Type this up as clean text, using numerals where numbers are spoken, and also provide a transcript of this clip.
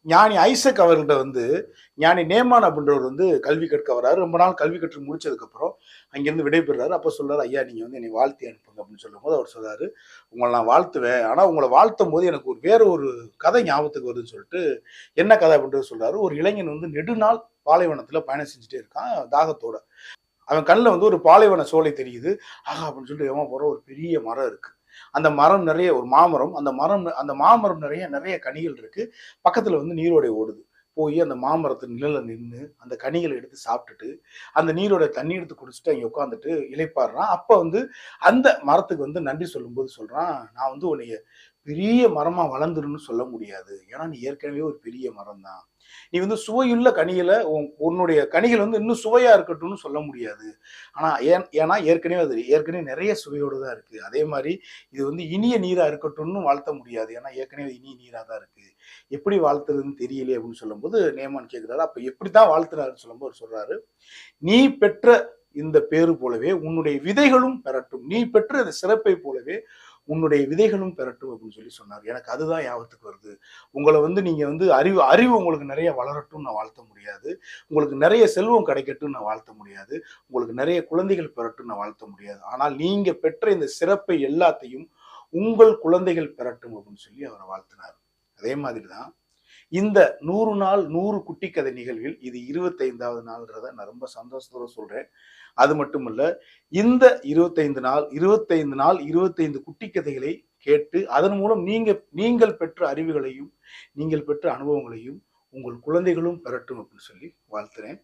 ஞானி ஐசக் அவர்கள்ட்ட வந்து ஞானி நேமான் அப்படின்றவர் வந்து கல்வி கற்க வராரு. ரொம்ப நாள் கல்வி கற்று முடிச்சதுக்கு அப்புறம் அங்கிருந்து விடைபெறாரு. அப்ப சொல்றாரு, ஐயா நீங்க வந்து என்னை வாழ்த்தி அனுப்புங்க அப்படின்னு சொல்லும்போது அவர் சொல்றாரு, உங்களை நான் வாழ்த்துவேன். ஆனா உங்களை வாழ்த்தும் போது எனக்கு வேற ஒரு கதை ஞாபகத்துக்கு வருதுன்னு சொல்லிட்டு, என்ன கதை அப்படின்றது சொல்றாரு. ஒரு இளைஞன் வந்து நெடுநாள் பாலைவனத்துல பயணம் செஞ்சுட்டே இருக்கான் தாகத்தோட. அவன் கண்ணில் வந்து ஒரு பாலைவன சோலை தெரியுது. ஆஹா அப்படின்னு சொல்லிட்டு எவன் போற ஒரு பெரிய மரம் இருக்கு. அந்த மரம் நிறைய ஒரு மாமரம். அந்த மாமரம் நிறைய நிறைய கனிகள் இருக்கு. பக்கத்துல வந்து நீரோடை ஓடுது. போய் அந்த மாமரத்து நிழல்ல நின்னு அந்த கனிகளை எடுத்து சாப்பிட்டுட்டு, அந்த நீரோட தண்ணி எடுத்து குடிச்சுட்டு அங்க உட்காந்துட்டு இளைப்பாறுறான். அப்ப வந்து அந்த மரத்துக்கு வந்து நன்றி சொல்லும்போது சொல்றான், நான் வந்து உன்னைய பெரிய மரமா வளர்ந்துருன்னு சொல்ல முடியாது. ஏன்னா நீ ஏற்கனவே ஒரு பெரிய மரம் தான். நீ வந்து சுவையுள்ள கனிகளை உன்னுடைய கனிகள் வந்து இன்னும் சுவையா இருக்கட்டும்னு சொல்ல முடியாது. ஆனா ஏன்னா ஏற்கனவே நிறைய சுவையோடு தான் இருக்கு. அதே மாதிரி இது வந்து இனிய நீரா இருக்கட்டும்னு வாழ்த்த முடியாது. ஏன்னா ஏற்கனவே இனிய நீரா தான் இருக்கு. எப்படி வாழ்த்துறதுன்னு தெரியலையே அப்படின்னு சொல்லும்போது நேமான் கேட்கிறாரு. அப்ப எப்படித்தான் வாழ்த்துறாருன்னு சொல்லும்போது அவர் சொல்றாரு, நீ பெற்ற இந்த பேரு போலவே உன்னுடைய விதைகளும் பெறட்டும். நீ பெற்ற இந்த சிறப்பை போலவே உன்னுடைய விதைகளும் பெறட்டும் அப்படின்னு சொல்லி சொன்னார். எனக்கு அதுதான் ஞாபகத்துக்கு வருது. உங்களை வந்து நீங்க வந்து அறிவு அறிவு உங்களுக்கு நிறைய வளரட்டும்னு நான் வாழ்த்த முடியாது. உங்களுக்கு நிறைய செல்வம் கிடைக்கட்டும்னு நான் வாழ்த்த முடியாது. உங்களுக்கு நிறைய குழந்தைகள் பெறட்டும் நான் வாழ்த்த முடியாது. ஆனால் நீங்க பெற்ற இந்த சிறப்பை எல்லாத்தையும் உங்கள் குழந்தைகள் பெறட்டும் அப்படின்னு சொல்லி அவரை வாழ்த்தினார். அதே மாதிரி தான் இந்த 100 நாள் 100 குட்டி கதை நிகழ்வில் இது 25வது நாள்ன்றத நான் ரொம்ப சந்தோஷத்தோட சொல்றேன். அது மட்டுமல்ல, இந்த 25 நாள் 25 குட்டி கதைகளை கேட்டு அதன் மூலம் நீங்கள் பெற்ற அறிவுகளையும் நீங்கள் பெற்ற அனுபவங்களையும் உங்கள் குழந்தைகளும் பெறட்டும் அப்படின்னு சொல்லி வாழ்த்துறேன்.